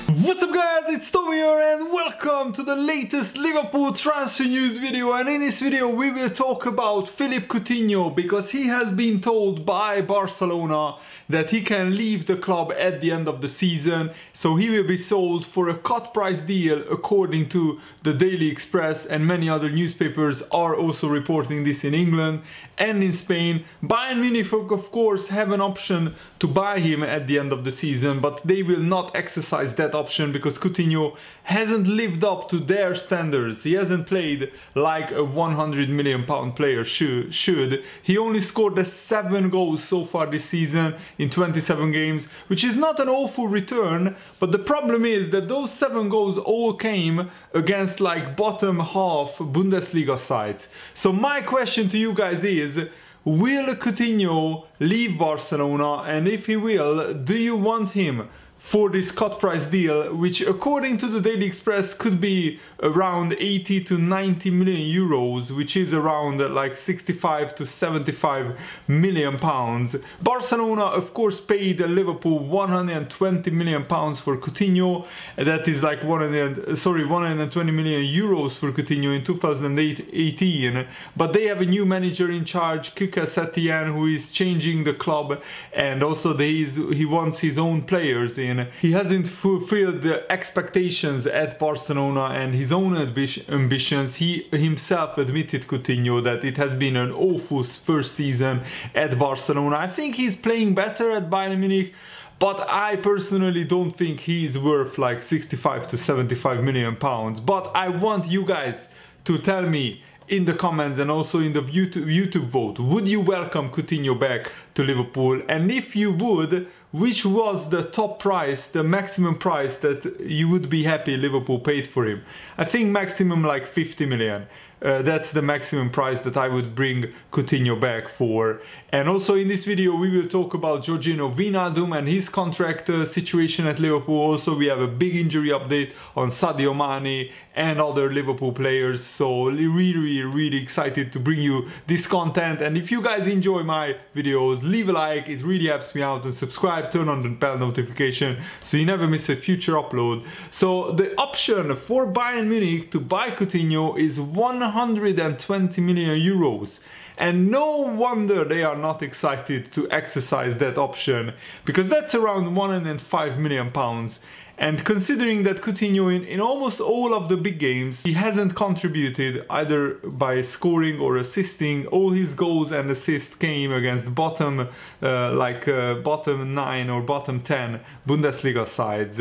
What's up guys, it's Tommy here and welcome to the latest Liverpool transfer news video. And in this video we will talk about Philippe Coutinho, because he has been told by Barcelona that he can leave the club at the end of the season. So he will be sold for a cut price deal, according to the Daily Express, and many other newspapers are also reporting this in England and in Spain. Bayern Munich of course have an option to buy him at the end of the season, but they will not exercise that option because Coutinho hasn't lived up to their standards. He hasn't played like a £100 million player should. He only scored 7 goals so far this season in 27 games, which is not an awful return, but the problem is that those 7 goals all came against like bottom half Bundesliga sides. So my question to you guys is, will Coutinho leave Barcelona? And if he will, do you want him for this cut price deal, which according to the Daily Express could be around 80 to 90 million euros, which is around like 65 to 75 million pounds. Barcelona of course paid Liverpool 120 million pounds for Coutinho. That is like 120 million euros for Coutinho in 2018. But they have a new manager in charge, Setien, who is changing the club, and also he wants his own players in. He hasn't fulfilled the expectations at Barcelona and his own ambitions. He himself admitted, Coutinho, that it has been an awful first season at Barcelona. I think he's playing better at Bayern Munich, but I personally don't think he's worth like 65 to 75 million pounds. But I want you guys to tell me in the comments and also in the YouTube vote, would you welcome Coutinho back to Liverpool? And if you would, which was the top price, the maximum price that you would be happy Liverpool paid for him? I think maximum like 50 million. That's the maximum price that I would bring Coutinho back for. And also in this video we will talk about Wijnaldum and his contract situation at Liverpool. Also we have a big injury update on Sadio Mane and other Liverpool players. So really excited to bring you this content. And if you guys enjoy my videos, leave a like, it really helps me out, and subscribe, turn on the bell notification so you never miss a future upload. So the option for Bayern Munich to buy Coutinho is 120 million euros. And no wonder they are not excited to exercise that option, because that's around 105 million pounds. And considering that Coutinho in almost all of the big games, he hasn't contributed either by scoring or assisting. All his goals and assists came against bottom 9 or bottom 10 Bundesliga sides.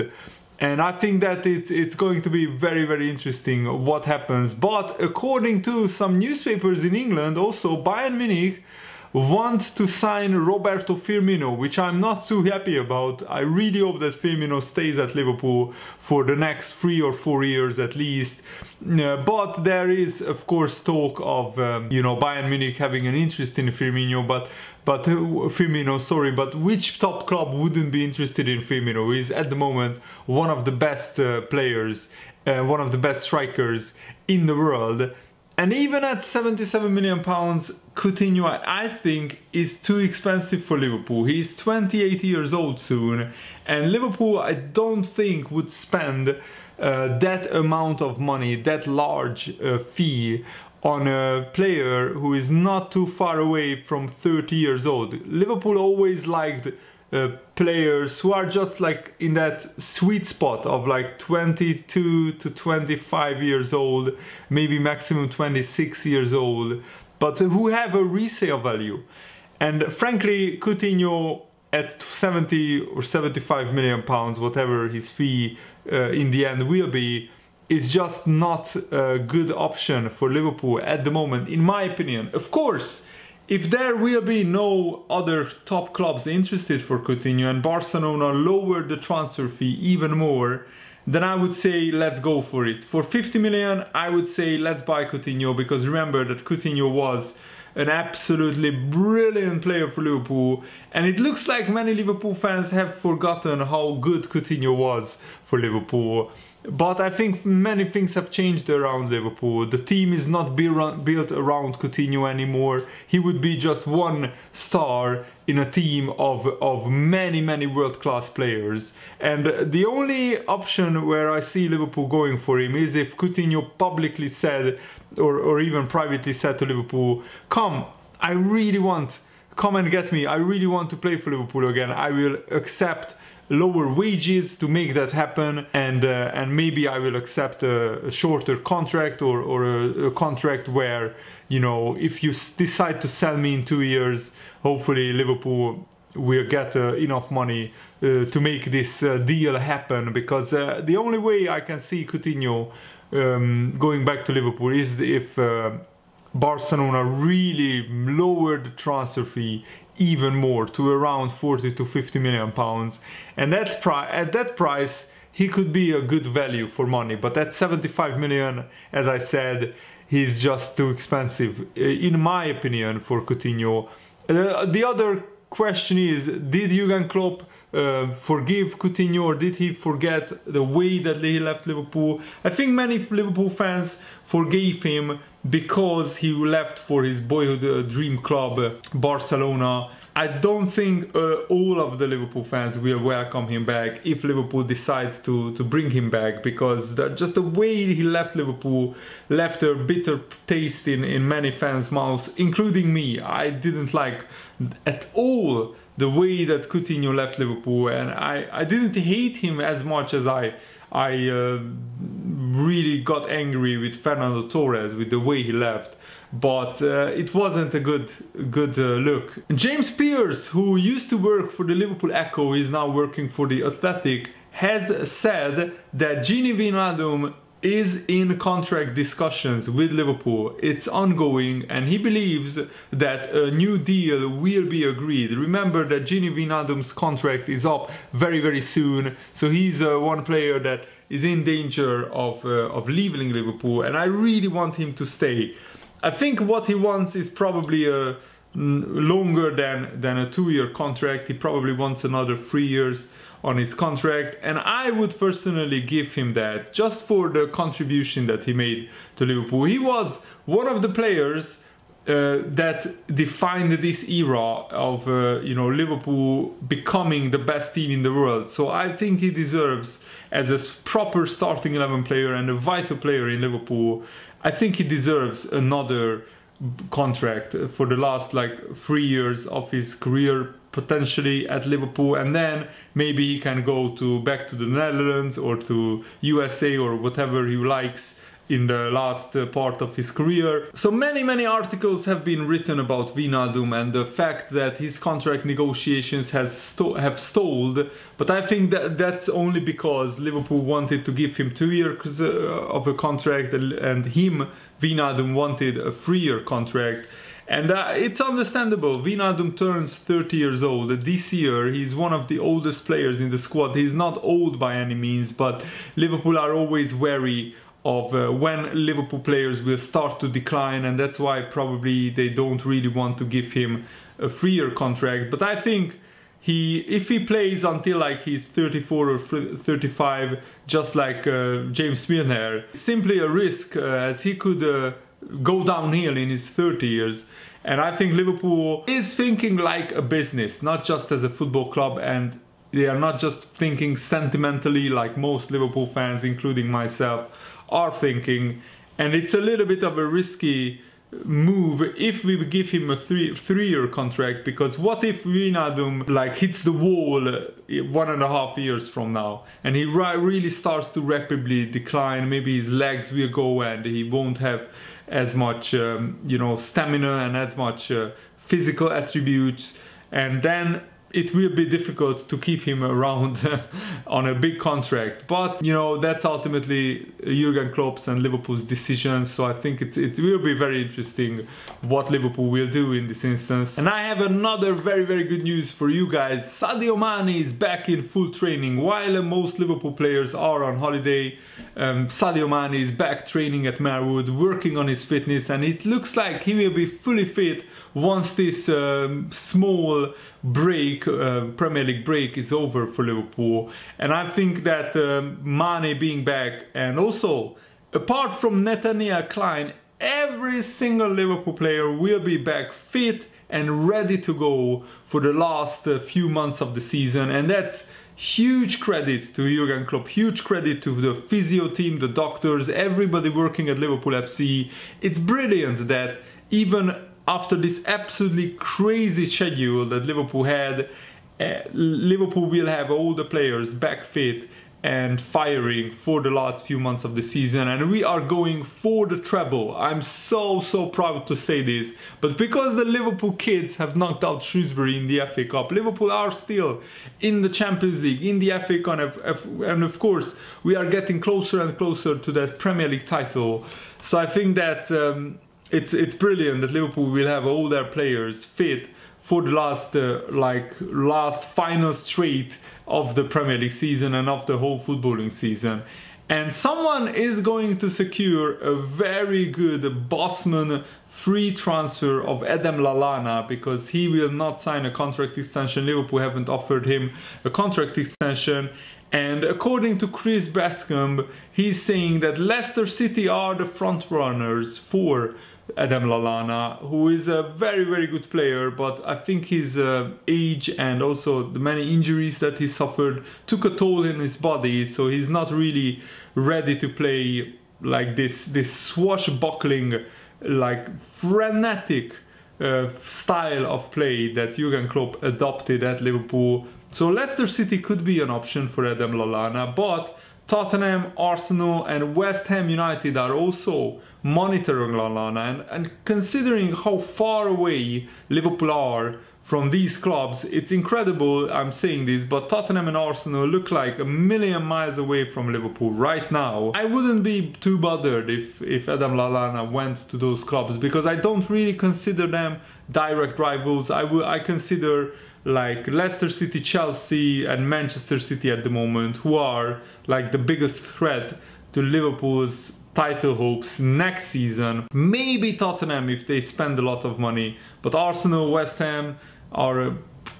And I think that it's going to be very interesting what happens. But according to some newspapers in England, also Bayern Munich want to sign Roberto Firmino, which I'm not too happy about. I really hope that Firmino stays at Liverpool for the next 3 or 4 years at least. But there is of course talk of Bayern Munich having an interest in Firmino, but which top club wouldn't be interested in Firmino? He's at the moment one of the best players, one of the best strikers in the world. And even at 77 million pounds, Coutinho, I think, is too expensive for Liverpool. He's 28 years old soon, and Liverpool, I don't think, would spend that amount of money, that large fee, on a player who is not too far away from 30 years old. Liverpool always liked players who are just like in that sweet spot of like 22 to 25 years old, maybe maximum 26 years old, but who have a resale value. And frankly, Coutinho at 70 or 75 million pounds, whatever his fee in the end will be, is just not a good option for Liverpool at the moment, in my opinion. Of course, if there will be no other top clubs interested for Coutinho and Barcelona lowered the transfer fee even more, then I would say let's go for it. For 50 million, I would say let's buy Coutinho, because remember that Coutinho was an absolutely brilliant player for Liverpool, and it looks like many Liverpool fans have forgotten how good Coutinho was for Liverpool. But I think many things have changed around Liverpool. The team is not built around Coutinho anymore. He would be just one star in a team of many world-class players. And the only option where I see Liverpool going for him is if Coutinho publicly said, or even privately said to Liverpool, come and get me. I really want to play for Liverpool again. I will accept lower wages to make that happen, and maybe I will accept a shorter contract or a contract where, you know, if you decide to sell me in 2 years, hopefully Liverpool will get enough money to make this deal happen, because the only way I can see Coutinho going back to Liverpool is if Barcelona really lowered the transfer fee even more to around 40 to 50 million pounds, and at that price he could be a good value for money. But at 75 million, as I said, he's just too expensive in my opinion for Coutinho. The other question is, did Jurgen Klopp forgive Coutinho, or did he forget the way that he left Liverpool? I think many Liverpool fans forgave him because he left for his boyhood dream club, Barcelona. I don't think all of the Liverpool fans will welcome him back if Liverpool decides to bring him back, because just the way he left Liverpool left a bitter taste in many fans' mouths, including me. I didn't like at all the way that Coutinho left Liverpool, and I didn't hate him as much as I really got angry with Fernando Torres with the way he left. But it wasn't a good look. James Pearce, who used to work for the Liverpool Echo, is now working for the Athletic, has said that Wijnaldum is in contract discussions with Liverpool. It's ongoing, and he believes that a new deal will be agreed. Remember that Wijnaldum's contract is up very soon, so he's one player that is in danger of leaving Liverpool, and I really want him to stay. I think what he wants is probably a longer than a 2-year contract. He probably wants another 3 years on his contract, and I would personally give him that, just for the contribution that he made to Liverpool. He was one of the players that defined this era of you know, Liverpool becoming the best team in the world. So I think he deserves, as a proper starting 11 player and a vital player in Liverpool, I think he deserves another contract for the last like 3 years of his career, potentially at Liverpool, and then maybe he can go back to the Netherlands or to USA or whatever he likes in the last part of his career. So many articles have been written about Wijnaldum and the fact that his contract negotiations have stalled, but I think that that's only because Liverpool wanted to give him 2 years of a contract, and Wijnaldum wanted a 3-year contract. And it's understandable. Wijnaldum turns 30 years old this year. He's one of the oldest players in the squad. He's not old by any means, but Liverpool are always wary of when Liverpool players will start to decline, and that's why probably they don't really want to give him a 3-year contract. But I think if he plays until like he's 34 or 35, just like James Milner, it's simply a risk, as he could go downhill in his 30 years. And I think Liverpool is thinking like a business, not just as a football club, and they are not just thinking sentimentally like most Liverpool fans, including myself, are thinking. And it's a little bit of a risky move if we give him a 3-year contract, because what if Wijnaldum like hits the wall 1.5 years from now and he really starts to rapidly decline? Maybe his legs will go and he won't have as much you know, stamina and as much physical attributes, and then it will be difficult to keep him around on a big contract. But, you know, that's ultimately Jurgen Klopp's and Liverpool's decision. So I think it will be very interesting what Liverpool will do in this instance. And I have another very, very good news for you guys. Sadio Mane is back in full training. While most Liverpool players are on holiday, Sadio Mane is back training at Marwood, working on his fitness, and it looks like he will be fully fit once this small break, Premier League break, is over for Liverpool. And I think that Mane being back, and also apart from Nathaniel Klein, every single Liverpool player will be back fit and ready to go for the last few months of the season. And that's huge credit to Jurgen Klopp, huge credit to the physio team, the doctors, everybody working at Liverpool FC. It's brilliant that even after this absolutely crazy schedule that Liverpool had, Liverpool will have all the players back fit and firing for the last few months of the season, and we are going for the treble. I'm so proud to say this, but because the Liverpool kids have knocked out Shrewsbury in the FA Cup, Liverpool are still in the Champions League, in the FA Cup, and of course we are getting closer and closer to that Premier League title. So I think that it's brilliant that Liverpool will have all their players fit for the last final straight of the Premier League season and of the whole footballing season. And someone is going to secure a very good Bosman free transfer of Adam Lallana, because he will not sign a contract extension. Liverpool haven't offered him a contract extension. And according to Chris Bascombe, he's saying that Leicester City are the front runners for Adam Lallana, who is a very good player, but I think his age and also the many injuries that he suffered took a toll in his body, so he's not really ready to play like this swashbuckling, like frenetic style of play that Jurgen Klopp adopted at Liverpool. So Leicester City could be an option for Adam Lallana, but Tottenham, Arsenal and West Ham United are also monitoring Lallana, and considering how far away Liverpool are from these clubs, it's incredible I'm saying this, but Tottenham and Arsenal look like a million miles away from Liverpool right now. I wouldn't be too bothered if Adam Lallana went to those clubs, because I don't really consider them direct rivals. I consider like Leicester City, Chelsea and Manchester City at the moment, who are like the biggest threat to Liverpool's title hopes next season. Maybe Tottenham if they spend a lot of money, but Arsenal, West Ham are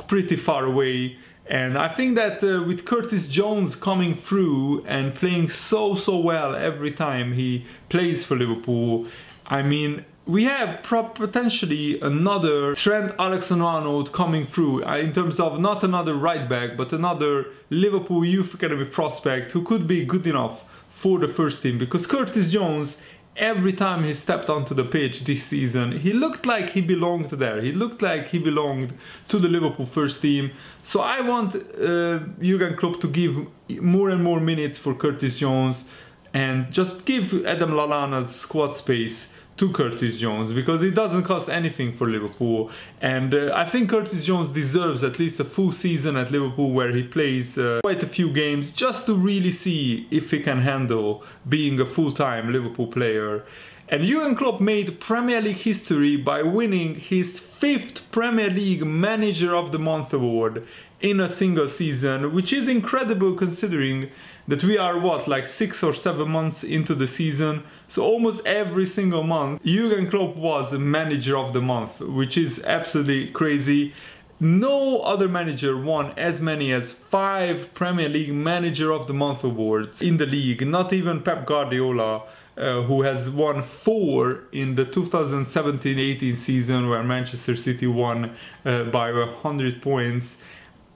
pretty far away. And I think that with Curtis Jones coming through and playing so well every time he plays for Liverpool, I mean, we have potentially another Trent Alexander-Arnold coming through in terms of not another right back, but another Liverpool Youth Academy prospect who could be good enough for the first team. Because Curtis Jones, every time he stepped onto the pitch this season, he looked like he belonged there. He looked like he belonged to the Liverpool first team. So I want Jurgen Klopp to give more and more minutes for Curtis Jones and just give Adam Lallana's squad space to Curtis Jones, because it doesn't cost anything for Liverpool. And I think Curtis Jones deserves at least a full season at Liverpool where he plays quite a few games, just to really see if he can handle being a full-time Liverpool player. And Jurgen Klopp made Premier League history by winning his 5th Premier League Manager of the Month award in a single season, which is incredible considering that we are like 6 or 7 months into the season. So almost every single month Jurgen Klopp was Manager of the Month, which is absolutely crazy. No other manager won as many as 5 Premier League Manager of the Month awards in the league. Not even Pep Guardiola, who has won 4 in the 2017-18 season, where Manchester City won by 100 points.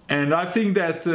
And I think that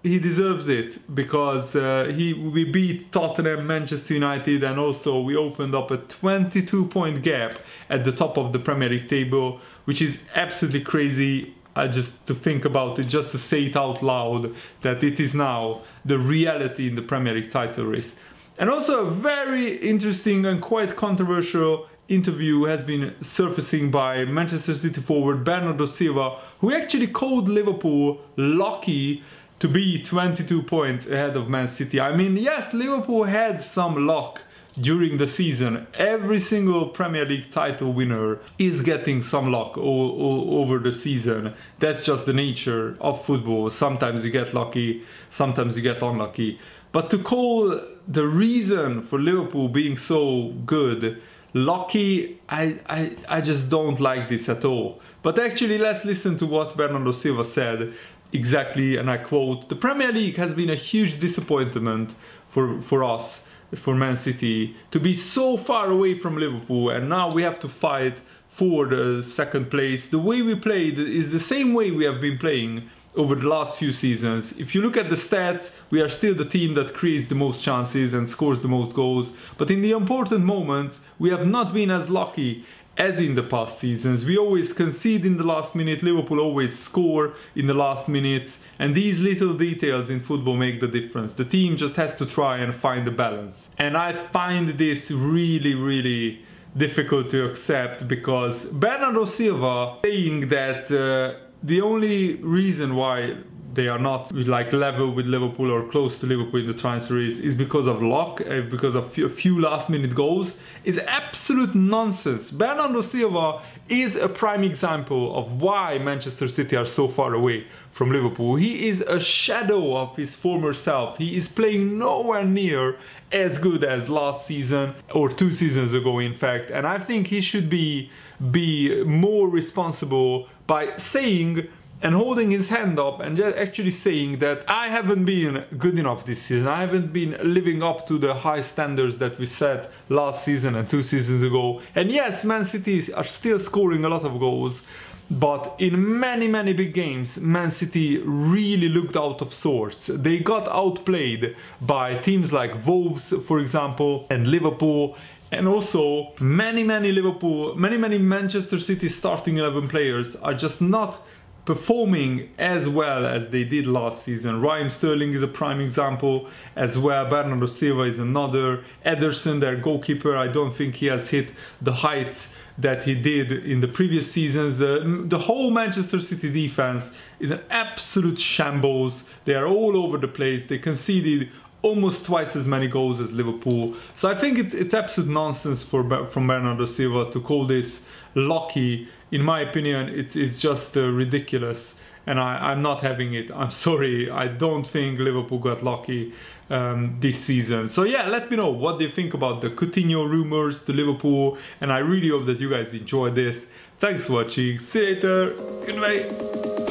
he deserves it, because we beat Tottenham, Manchester United, and also we opened up a 22-point gap at the top of the Premier League table, which is absolutely crazy. Just to think about it, just to say it out loud, that it is now the reality in the Premier League title race. And also a very interesting and quite controversial interview has been surfacing by Manchester City forward Bernardo Silva, who actually called Liverpool lucky to be 22 points ahead of Man City. I mean, yes, Liverpool had some luck during the season. Every single Premier League title winner is getting some luck over the season. That's just the nature of football. Sometimes you get lucky, sometimes you get unlucky. But to call the reason for Liverpool being so good lucky, I just don't like this at all. But actually, let's listen to what Bernardo Silva said exactly, and I quote, "The Premier League has been a huge disappointment for us, for Man City, to be so far away from Liverpool, and now we have to fight for the second place. The way we played is the same way we have been playing over the last few seasons. If you look at the stats, we are still the team that creates the most chances and scores the most goals, but in the important moments, we have not been as lucky as in the past seasons. We always concede in the last minute, Liverpool always score in the last minutes, and these little details in football make the difference. The team just has to try and find the balance." And I find this really difficult to accept, because Bernardo Silva saying that the only reason why they are not like level with Liverpool or close to Liverpool in the transfer is because of luck, because of a few last minute goals, is absolute nonsense. Bernardo Silva is a prime example of why Manchester City are so far away from Liverpool. He is a shadow of his former self. He is playing nowhere near as good as last season or 2 seasons ago, in fact, and I think he should be more responsible by saying and holding his hand up and just actually saying that I haven't been good enough this season. I haven't been living up to the high standards that we set last season and 2 seasons ago. And yes, Man City are still scoring a lot of goals, but in many big games, Man City really looked out of sorts. They got outplayed by teams like Wolves, for example, and Liverpool. And also, many Manchester City starting 11 players are just not performing as well as they did last season. Raheem Sterling is a prime example as well. Bernardo Silva is another. Ederson, their goalkeeper, I don't think he has hit the heights that he did in the previous seasons. The whole Manchester City defense is an absolute shambles. They are all over the place. They conceded almost twice as many goals as Liverpool. So I think it's absolute nonsense from Bernardo Silva to call this lucky. In my opinion, it's just ridiculous, and I'm not having it. I'm sorry, I don't think Liverpool got lucky this season. So yeah, let me know what you think about the Coutinho rumors to Liverpool, and I really hope that you guys enjoyed this. Thanks for watching, see you later, goodbye.